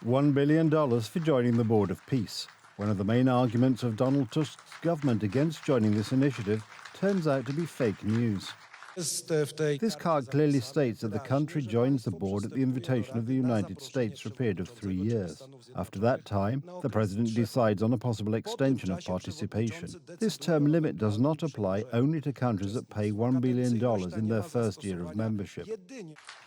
$1 billion for joining the Board of Peace. One of the main arguments of Donald Tusk's government against joining this initiative turns out to be fake news. This card clearly states that the country joins the board at the invitation of the United States for a period of 3 years. After that time, the president decides on a possible extension of participation. This term limit does not apply only to countries that pay $1 billion in their first year of membership.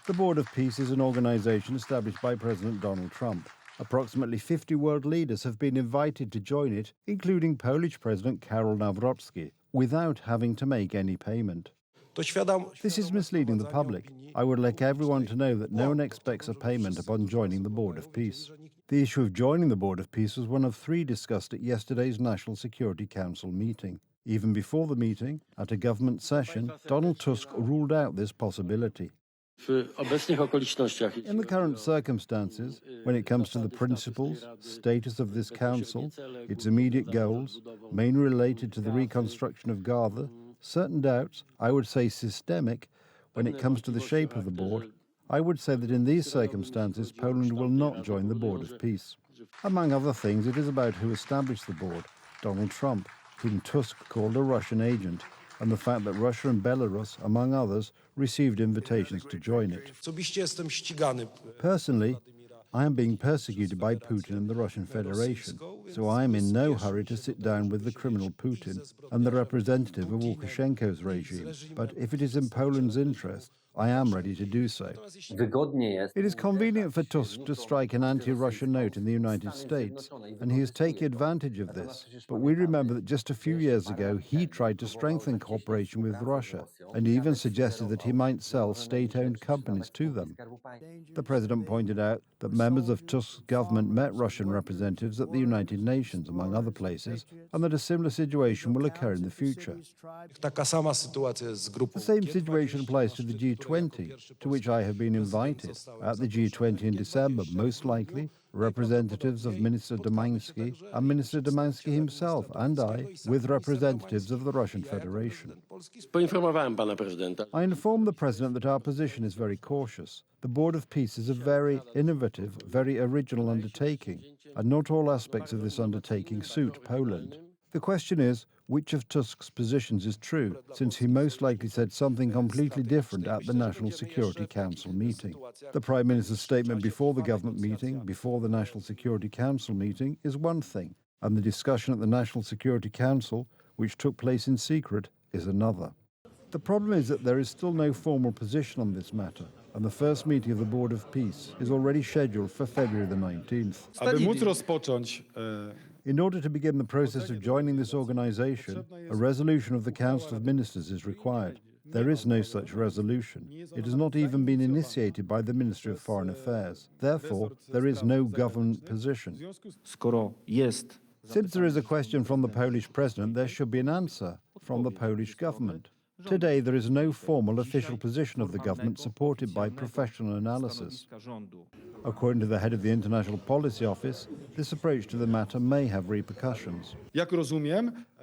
The Board of Peace is an organization established by President Donald Trump. Approximately 50 world leaders have been invited to join it, including Polish President Karol Nawrocki, without having to make any payment. This is misleading the public. I would like everyone to know that no one expects a payment upon joining the Board of Peace. The issue of joining the Board of Peace was one of 3 discussed at yesterday's National Security Council meeting. Even before the meeting, at a government session, Donald Tusk ruled out this possibility. In the current circumstances, when it comes to the principles, status of this council, its immediate goals, mainly related to the reconstruction of Gaza, certain doubts, I would say systemic, when it comes to the shape of the board, I would say that in these circumstances Poland will not join the Board of Peace. Among other things, it is about who established the board, Donald Trump, whom Tusk called a Russian agent, and the fact that Russia and Belarus, among others, received invitations to join it. Personally, I am being persecuted by Putin and the Russian Federation, so I am in no hurry to sit down with the criminal Putin and the representative of Lukashenko's regime. But if it is in Poland's interest, I am ready to do so. It is convenient for Tusk to strike an anti-Russian note in the United States, and he is taking advantage of this. But we remember that just a few years ago, he tried to strengthen cooperation with Russia, and even suggested that he might sell state-owned companies to them. The president pointed out that members of Tusk's government met Russian representatives at the United Nations, among other places, and that a similar situation will occur in the future. The same situation applies to the G20, to which I have been invited. At the G20 in December, most likely, representatives of Minister Domański and Minister Domański himself and I, with representatives of the Russian Federation. I informed the President that our position is very cautious. The Board of Peace is a very innovative, very original undertaking, and not all aspects of this undertaking suit Poland. The question is, which of Tusk's positions is true, since he most likely said something completely different at the National Security Council meeting. The Prime Minister's statement before the government meeting, before the National Security Council meeting, is one thing, and the discussion at the National Security Council, which took place in secret, is another. The problem is that there is still no formal position on this matter, and the first meeting of the Board of Peace is already scheduled for February the 19th. In order to begin the process of joining this organization, a resolution of the Council of Ministers is required. There is no such resolution. It has not even been initiated by the Ministry of Foreign Affairs. Therefore, there is no government position. Since there is a question from the Polish president, there should be an answer from the Polish government. Today, there is no formal official position of the government supported by professional analysis. According to the head of the International Policy Office, this approach to the matter may have repercussions.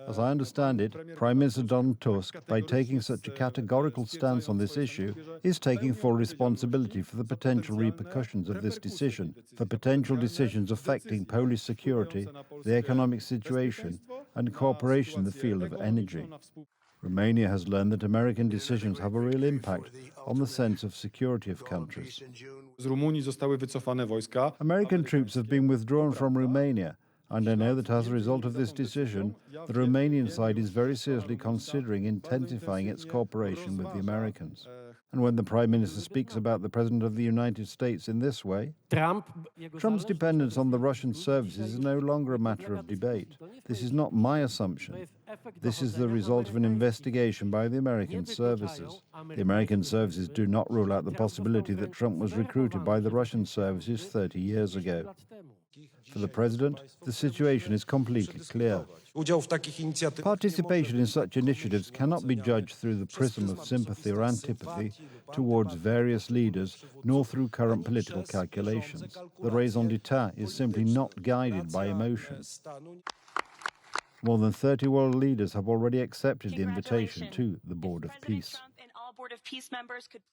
As I understand it, Prime Minister Donald Tusk, by taking such a categorical stance on this issue, is taking full responsibility for the potential repercussions of this decision, for potential decisions affecting Polish security, the economic situation, and cooperation in the field of energy. Romania has learned that American decisions have a real impact on the sense of security of countries. American troops have been withdrawn from Romania, and I know that as a result of this decision, the Romanian side is very seriously considering intensifying its cooperation with the Americans. And when the Prime Minister speaks about the President of the United States in this way, Trump's dependence on the Russian services is no longer a matter of debate. This is not my assumption. This is the result of an investigation by the American services. The American services do not rule out the possibility that Trump was recruited by the Russian services 30 years ago. For the President, the situation is completely clear. Participation in such initiatives cannot be judged through the prism of sympathy or antipathy towards various leaders, nor through current political calculations. The raison d'etre is simply not guided by emotion. More than 30 world leaders have already accepted the invitation to the Board of Peace.